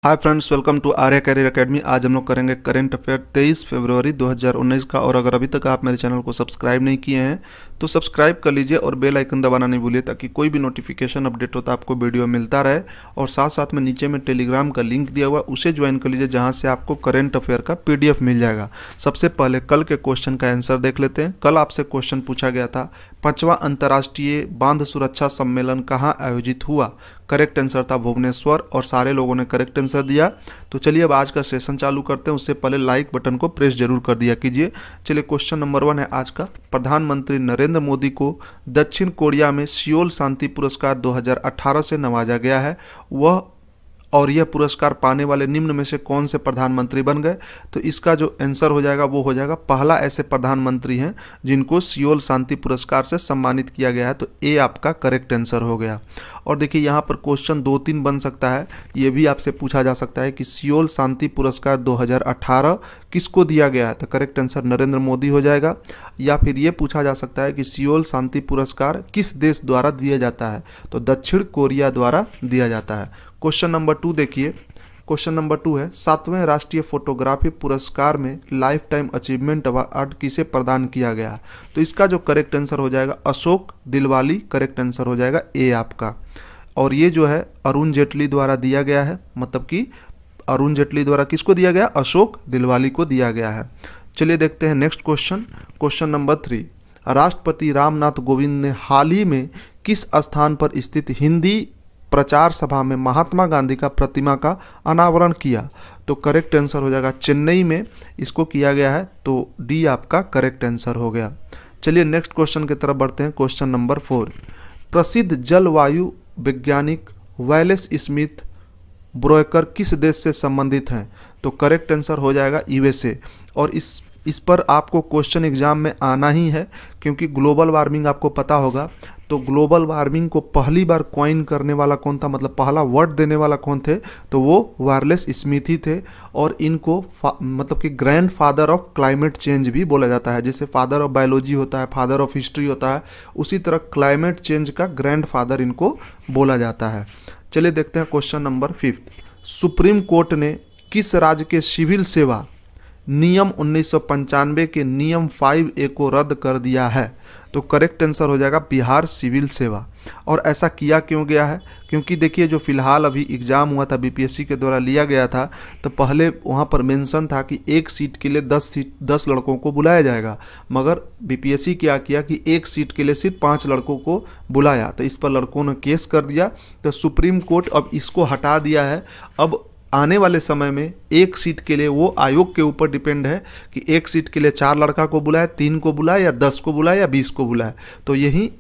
Hi friends, welcome to Arya career academy. आज हम लोग करेंगे करंट अफेयर 23 फरवरी 2019 का। और अगर अभी तक आप मेरे चैनल को सब्सक्राइब नहीं किए हैं तो सब्सक्राइब कर लीजिए और बेल आइकन दबाना नहीं भूलिए, ताकि कोई भी नोटिफिकेशन अपडेट होता है आपको वीडियो मिलता रहे। और साथ साथ में नीचे में टेलीग्राम का लिंक दिया हुआ, उसे ज्वाइन कर लीजिए, जहाँ से आपको करंट अफेयर का PDF मिल जाएगा। सबसे पहले कल के क्वेश्चन का आंसर देख लेते हैं। कल आपसे क्वेश्चन पूछा गया था, 5वां अंतर्राष्ट्रीय बांध सुरक्षा सम्मेलन कहाँ आयोजित हुआ? करेक्ट आंसर था भुवनेश्वर, और सारे लोगों ने करेक्ट आंसर दिया। तो चलिए अब आज का सेशन चालू करते हैं। उससे पहले लाइक बटन को प्रेस जरूर कर दिया कीजिए। चलिए क्वेश्चन नंबर 1 है आज का। प्रधानमंत्री नरेंद्र मोदी को दक्षिण कोरिया में सियोल शांति पुरस्कार 2018 से नवाजा गया है। यह पुरस्कार पाने वाले निम्न में से कौन से प्रधानमंत्री बन गए? तो इसका जो आंसर हो जाएगा वो हो जाएगा, पहला ऐसे प्रधानमंत्री हैं जिनको सियोल शांति पुरस्कार से सम्मानित किया गया है। तो ए आपका करेक्ट आंसर हो गया। और देखिए यहाँ पर क्वेश्चन 2-3 बन सकता है। ये भी आपसे पूछा जा सकता है कि सियोल शांति पुरस्कार 2018 किसको दिया गया है? तो करेक्ट आंसर नरेंद्र मोदी हो जाएगा। या फिर ये पूछा जा सकता है कि सियोल शांति पुरस्कार किस देश द्वारा दिया जाता है? तो दक्षिण कोरिया द्वारा दिया जाता है। क्वेश्चन नंबर 2 देखिए। क्वेश्चन नंबर 2 है, 7वें राष्ट्रीय फोटोग्राफी पुरस्कार में लाइफ टाइम अचीवमेंट अवार्ड किसे प्रदान किया गया? तो इसका जो करेक्ट आंसर हो जाएगा अशोक दिलवाली, करेक्ट आंसर हो जाएगा ए आपका। और ये जो है अरुण जेटली द्वारा दिया गया है, मतलब कि अरुण जेटली द्वारा किसको दिया गया? अशोक दिलवाली को दिया गया है। चलिए देखते हैं नेक्स्ट क्वेश्चन। क्वेश्चन नंबर 3, राष्ट्रपति रामनाथ कोविंद ने हाल ही में किस स्थान पर स्थित हिंदी प्रचार सभा में महात्मा गांधी का प्रतिमा का अनावरण किया? तो करेक्ट आंसर हो जाएगा चेन्नई में इसको किया गया है। तो डी आपका करेक्ट आंसर हो गया। चलिए नेक्स्ट क्वेश्चन की तरफ बढ़ते हैं। क्वेश्चन नंबर 4, प्रसिद्ध जलवायु वैज्ञानिक वैलेस स्मिथ ब्रोकर किस देश से संबंधित हैं? तो करेक्ट आंसर हो जाएगा USA। और इस पर आपको क्वेश्चन एग्जाम में आना ही है, क्योंकि ग्लोबल वार्मिंग आपको पता होगा। तो ग्लोबल वार्मिंग को पहली बार कॉइन करने वाला कौन था, मतलब पहला वर्ड देने वाला कौन थे? तो वो वायरलेस स्मिथ ही थे। और इनको मतलब कि grand father of climate change भी बोला जाता है। जैसे फादर ऑफ बायोलॉजी होता है, फादर ऑफ हिस्ट्री होता है, उसी तरह क्लाइमेट चेंज का ग्रैंड फादर इनको बोला जाता है। चलिए देखते हैं क्वेश्चन नंबर 5, सुप्रीम कोर्ट ने किस राज्य के सिविल सेवा नियम 1995 के नियम 5A को रद्द कर दिया है? तो करेक्ट आंसर हो जाएगा बिहार सिविल सेवा। और ऐसा किया क्यों गया है? क्योंकि देखिए जो फिलहाल अभी एग्जाम हुआ था BPSC के द्वारा लिया गया था, तो पहले वहाँ पर मेंशन था कि एक सीट के लिए 10 लड़कों को बुलाया जाएगा, मगर BPSC क्या किया कि एक सीट के लिए सिर्फ 5 लड़कों को बुलाया। तो इस पर लड़कों ने केस कर दिया। तो सुप्रीम कोर्ट अब इसको हटा दिया है। अब आने वाले समय में एक सीट के लिए वो आयोग के ऊपर डिपेंड है कि एक सीट के लिए 4 लड़का को बुलाए, 3 को बुलाए, या 10 को बुलाए, या 20 को बुलाए। तो यही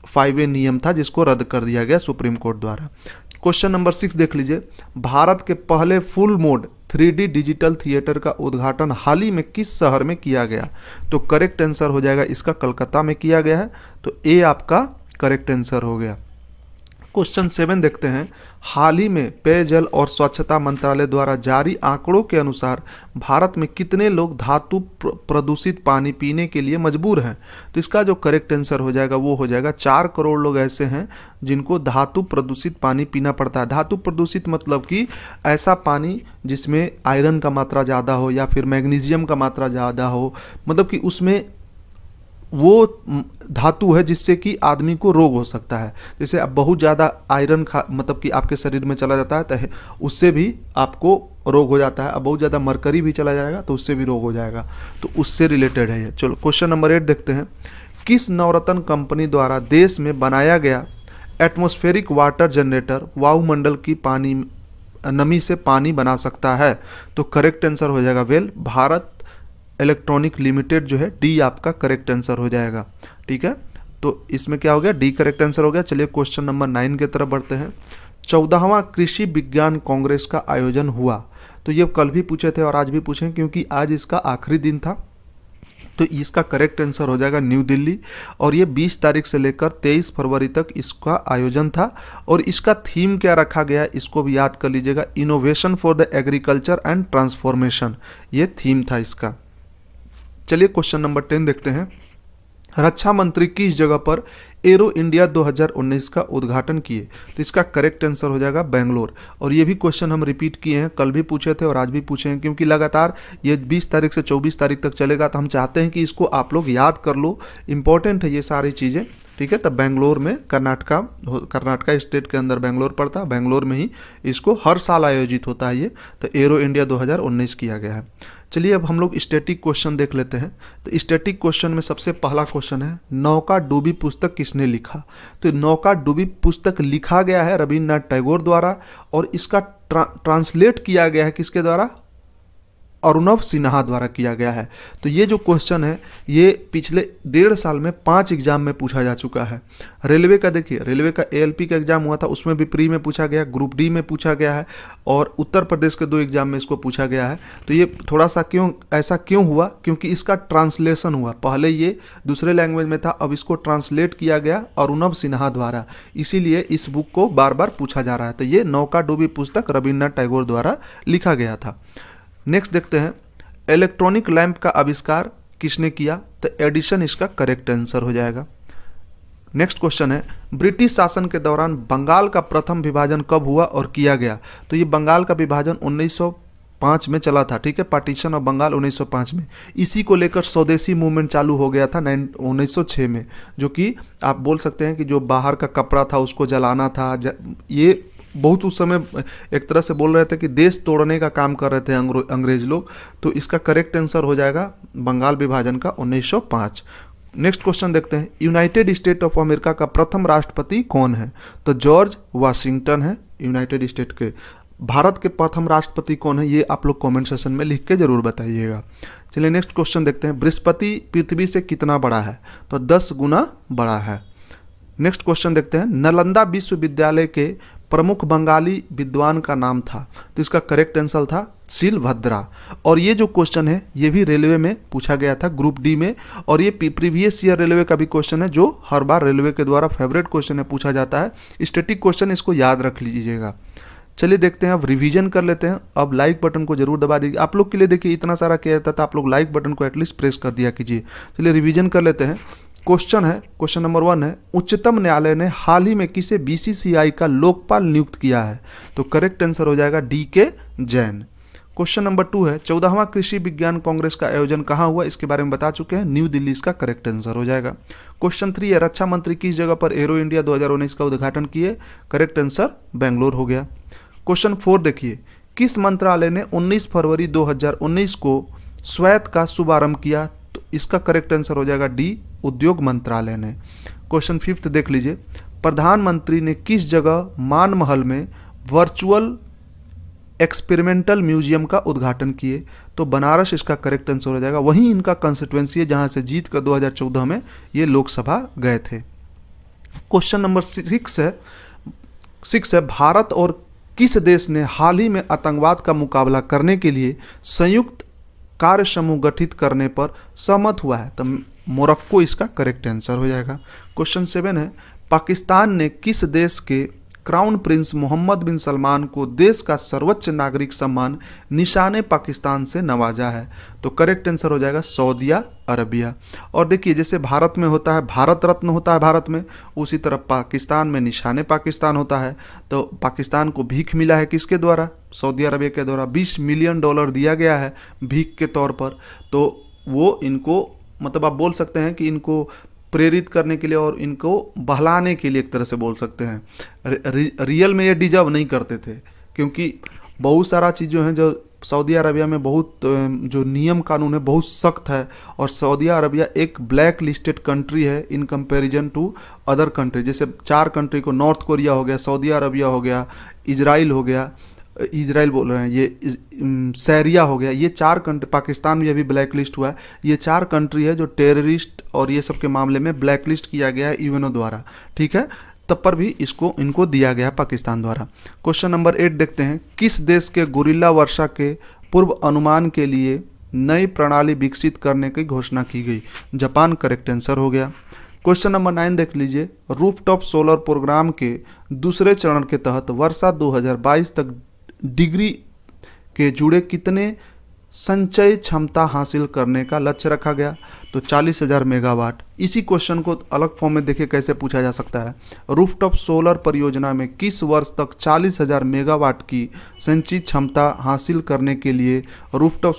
5A नियम था जिसको रद्द कर दिया गया सुप्रीम कोर्ट द्वारा। क्वेश्चन नंबर 6 देख लीजिए। भारत के पहले full mode 3D digital theatre का उद्घाटन हाल ही में किस शहर में किया गया? तो करेक्ट आंसर हो जाएगा इसका कलकत्ता में किया गया है। तो ए आपका करेक्ट आंसर हो गया। क्वेश्चन 7 देखते हैं। हाल ही में पेयजल और स्वच्छता मंत्रालय द्वारा जारी आंकड़ों के अनुसार भारत में कितने लोग धातु प्रदूषित पानी पीने के लिए मजबूर हैं? तो इसका जो करेक्ट आंसर हो जाएगा वो हो जाएगा 4 करोड़ लोग ऐसे हैं जिनको धातु प्रदूषित पानी पीना पड़ता है। धातु प्रदूषित मतलब कि ऐसा पानी जिसमें आयरन का मात्रा ज़्यादा हो या फिर मैग्नीशियम का मात्रा ज़्यादा हो, मतलब कि उसमें वो धातु है जिससे कि आदमी को रोग हो सकता है। जैसे अब बहुत ज़्यादा आयरन मतलब कि आपके शरीर में चला जाता है तो उससे भी आपको रोग हो जाता है। अब बहुत ज़्यादा मरकरी भी चला जाएगा तो उससे भी रोग हो जाएगा। तो उससे रिलेटेड है ये। चलो क्वेश्चन नंबर 8 देखते हैं। किस नवरत्न कंपनी द्वारा देश में बनाया गया एटमॉस्फेरिक वाटर जनरेटर वायुमंडल की नमी से पानी बना सकता है? तो करेक्ट आंसर हो जाएगा भारत इलेक्ट्रॉनिक लिमिटेड जो है, डी आपका करेक्ट आंसर हो जाएगा। ठीक है, तो इसमें क्या हो गया? डी करेक्ट आंसर हो गया। चलिए क्वेश्चन नंबर 9 की तरफ बढ़ते हैं। 14वां कृषि विज्ञान कांग्रेस का आयोजन हुआ। तो ये कल भी पूछे थे और आज भी पूछे, क्योंकि आज इसका आखिरी दिन था। तो इसका करेक्ट आंसर हो जाएगा न्यू दिल्ली। और ये 20 तारीख से लेकर 23 फरवरी तक इसका आयोजन था। और इसका थीम क्या रखा गया इसको भी याद कर लीजिएगा, innovation for the agriculture and transformation, ये थीम था इसका। चलिए क्वेश्चन नंबर 10 देखते हैं। रक्षा मंत्री किस जगह पर एरो इंडिया 2019 का उद्घाटन किए? तो इसका करेक्ट आंसर हो जाएगा बेंगलोर। और ये भी क्वेश्चन हम रिपीट किए हैं, कल भी पूछे थे और आज भी पूछे हैं, क्योंकि लगातार ये 20 तारीख से 24 तारीख तक चलेगा, तो हम चाहते हैं कि इसको आप लोग याद कर लो, इंपॉर्टेंट है ये सारी चीज़ें, ठीक है। तब बेंगलोर में कर्नाटका स्टेट के अंदर बेंगलोर पड़ता है, बेंगलोर में ही इसको हर साल आयोजित होता है ये, तो एरो इंडिया 2019 किया गया है। चलिए अब हम लोग स्टैटिक क्वेश्चन देख लेते हैं। तो स्टैटिक क्वेश्चन में सबसे पहला क्वेश्चन है, नौका डूबी पुस्तक किसने लिखा? तो नौका डूबी पुस्तक लिखा गया है रविन्द्रनाथ टैगोर द्वारा, और इसका ट्रांसलेट किया गया है किसके द्वारा? अरुणव सिन्हा द्वारा किया गया है। तो ये जो क्वेश्चन है ये पिछले 1.5 साल में 5 एग्जाम में पूछा जा चुका है। रेलवे का देखिए, रेलवे का ALP का एग्जाम हुआ था, उसमें भी प्री में पूछा गया, ग्रुप डी में पूछा गया है, और उत्तर प्रदेश के 2 एग्जाम में इसको पूछा गया है। तो ये थोड़ा सा ऐसा क्यों हुआ? क्योंकि इसका ट्रांसलेशन हुआ, पहले ये दूसरे लैंग्वेज में था, अब इसको ट्रांसलेट किया गया अरुणव सिन्हा द्वारा, इसीलिए इस बुक को बार बार पूछा जा रहा है। तो ये नौका डूबी पुस्तक रविन्द्रनाथ टैगोर द्वारा लिखा गया था। नेक्स्ट देखते हैं, इलेक्ट्रॉनिक लैंप का आविष्कार किसने किया? तो एडिसन इसका करेक्ट आंसर हो जाएगा। नेक्स्ट क्वेश्चन है, ब्रिटिश शासन के दौरान बंगाल का प्रथम विभाजन कब हुआ और किया गया? तो ये बंगाल का विभाजन 1905 में चला था, ठीक है, पार्टीशन ऑफ बंगाल 1905 में। इसी को लेकर स्वदेशी मूवमेंट चालू हो गया था 1906 में, जो कि आप बोल सकते हैं कि जो बाहर का कपड़ा था उसको जलाना था, ये बहुत उस समय एक तरह से बोल रहे थे कि देश तोड़ने का काम कर रहे थे अंग्रेज लोग। तो इसका करेक्ट आंसर हो जाएगा बंगाल विभाजन का 1905। नेक्स्ट क्वेश्चन देखते हैं, यूनाइटेड स्टेट ऑफ अमेरिका का प्रथम राष्ट्रपति कौन है? तो जॉर्ज वाशिंगटन है यूनाइटेड स्टेट के। भारत के प्रथम राष्ट्रपति कौन है, ये आप लोग कमेंट सेशन में लिख के जरूर बताइएगा। चलिए नेक्स्ट क्वेश्चन देखते हैं, बृहस्पति पृथ्वी से कितना बड़ा है? तो 10 गुना बड़ा है। नेक्स्ट क्वेश्चन देखते हैं, नालंदा विश्वविद्यालय के प्रमुख बंगाली विद्वान का नाम था? तो इसका करेक्ट आंसर था शिलभद्रा। और ये जो क्वेश्चन है ये भी रेलवे में पूछा गया था ग्रुप डी में, और ये प्रीवियस ईयर रेलवे का भी क्वेश्चन है, जो हर बार रेलवे के द्वारा फेवरेट क्वेश्चन है, पूछा जाता है। स्टैटिक क्वेश्चन, इसको याद रख लीजिएगा। चलिए देखते हैं, अब रिवीजन कर लेते हैं। अब लाइक बटन को जरूर दबा दीजिए। आप लोग के लिए देखिए इतना सारा किया जाता था, आप लोग लाइक बटन को एटलीस्ट प्रेस कर दिया कीजिए। चलिए रिवीजन कर लेते हैं। क्वेश्चन है, क्वेश्चन नंबर 1 है, उच्चतम न्यायालय ने हाल ही में किसे BCCI का लोकपाल नियुक्त किया है? तो करेक्ट आंसर हो जाएगा DK जैन। क्वेश्चन नंबर 2 है, 14वां कृषि विज्ञान कांग्रेस का आयोजन कहाँ हुआ? इसके बारे में बता चुके हैं, न्यू दिल्ली इसका करेक्ट आंसर हो जाएगा। क्वेश्चन 3 है, रक्षा मंत्री किस जगह पर एरो इंडिया 2019 का उद्घाटन किए? करेक्ट आंसर बेंगलोर हो गया। क्वेश्चन 4 देखिए, किस मंत्रालय ने 19 फरवरी 2019 को स्वायत्त का शुभारंभ किया? तो इसका करेक्ट आंसर हो जाएगा D, उद्योग मंत्रालय ने। क्वेश्चन 5 देख लीजिए, प्रधानमंत्री ने किस जगह मानमहल में वर्चुअल एक्सपेरिमेंटल म्यूजियम का उद्घाटन किए? तो बनारस इसका करेक्ट आंसर हो जाएगा। वहीं इनका कंस्टिट्यूएंसी है जहां से जीत कर 2014 में ये लोकसभा गए थे। क्वेश्चन नंबर 6 है, भारत और किस देश ने हाल ही में आतंकवाद का मुकाबला करने के लिए संयुक्त कार्य समूह गठित करने पर सहमत हुआ है? तो मोरक्को इसका करेक्ट आंसर हो जाएगा। क्वेश्चन 7 है, पाकिस्तान ने किस देश के क्राउन प्रिंस मोहम्मद बिन सलमान को देश का सर्वोच्च नागरिक सम्मान निशाने पाकिस्तान से नवाजा है? तो करेक्ट आंसर हो जाएगा सऊदिया अरबिया। और देखिए, जैसे भारत में होता है भारत रत्न होता है भारत में, उसी तरह पाकिस्तान में निशाने पाकिस्तान होता है। तो पाकिस्तान को भीख मिला है किसके द्वारा? सऊदी अरबिया के द्वारा। $20 मिलियन दिया गया है भीख के तौर पर। तो वो इनको मतलब आप बोल सकते हैं कि इनको प्रेरित करने के लिए और इनको बहलाने के लिए एक तरह से बोल सकते हैं। रियल में ये डिजर्व नहीं करते थे, क्योंकि बहुत सारा चीज़ जो है जो सऊदी अरबिया में बहुत जो नियम कानून है बहुत सख्त है, और सऊदी अरबिया एक ब्लैक लिस्टेड कंट्री है in comparison to other country. जैसे 4 कंट्री को, नॉर्थ कोरिया हो गया, सऊदी अरबिया हो गया, इजराइल हो गया, इजराइल बोल रहे हैं, ये सीरिया हो गया, ये 4 कंट्री, पाकिस्तान भी अभी ब्लैक लिस्ट हुआ है। ये 4 कंट्री है जो टेररिस्ट और ये सब के मामले में ब्लैक लिस्ट किया गया है यूएनओ द्वारा, ठीक है। तब पर भी इनको दिया गया पाकिस्तान द्वारा। क्वेश्चन नंबर 8 देखते हैं, किस देश के गुरिल्ला वर्षा के पूर्व अनुमान के लिए नई प्रणाली विकसित करने की घोषणा की गई? जापान करेक्ट आंसर हो गया। क्वेश्चन नंबर 9 देख लीजिए, रूफटॉप सोलर प्रोग्राम के दूसरे चरण के तहत वर्षा 2022 तक डिग्री के जुड़े कितने संचय क्षमता हासिल करने का लक्ष्य रखा गया? तो 40,000 मेगावाट। इसी क्वेश्चन को अलग फॉर्म में देखिए कैसे पूछा जा सकता है। रूफटॉप सोलर परियोजना में किस वर्ष तक 40,000 मेगावाट की संचित क्षमता हासिल करने के लिए रूफटॉप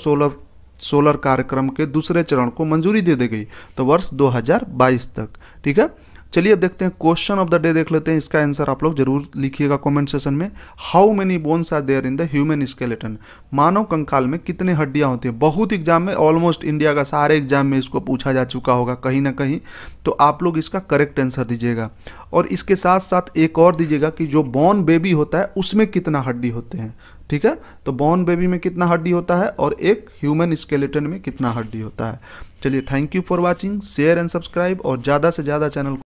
सोलर कार्यक्रम के दूसरे चरण को मंजूरी दे दी गई? तो वर्ष 2022 तक। ठीक है, चलिए अब देखते हैं क्वेश्चन ऑफ द डे देख लेते हैं। इसका आंसर आप लोग जरूर लिखिएगा कमेंट सेशन में। How many bones are there in the human skeleton? मानव कंकाल में कितने हड्डियां होती हैं? बहुत एग्जाम में, ऑलमोस्ट इंडिया का सारे एग्जाम में इसको पूछा जा चुका होगा कहीं ना कहीं, तो आप लोग इसका करेक्ट आंसर दीजिएगा। और इसके साथ साथ एक और दीजिएगा कि जो बॉर्न बेबी होता है उसमें कितना हड्डी होते हैं। ठीक है, तो बॉर्न बेबी में कितना हड्डी होता है और एक ह्यूमन स्केलेटन में कितना हड्डी होता है। चलिए, thank you for watching, share and subscribe, और ज़्यादा से ज़्यादा चैनल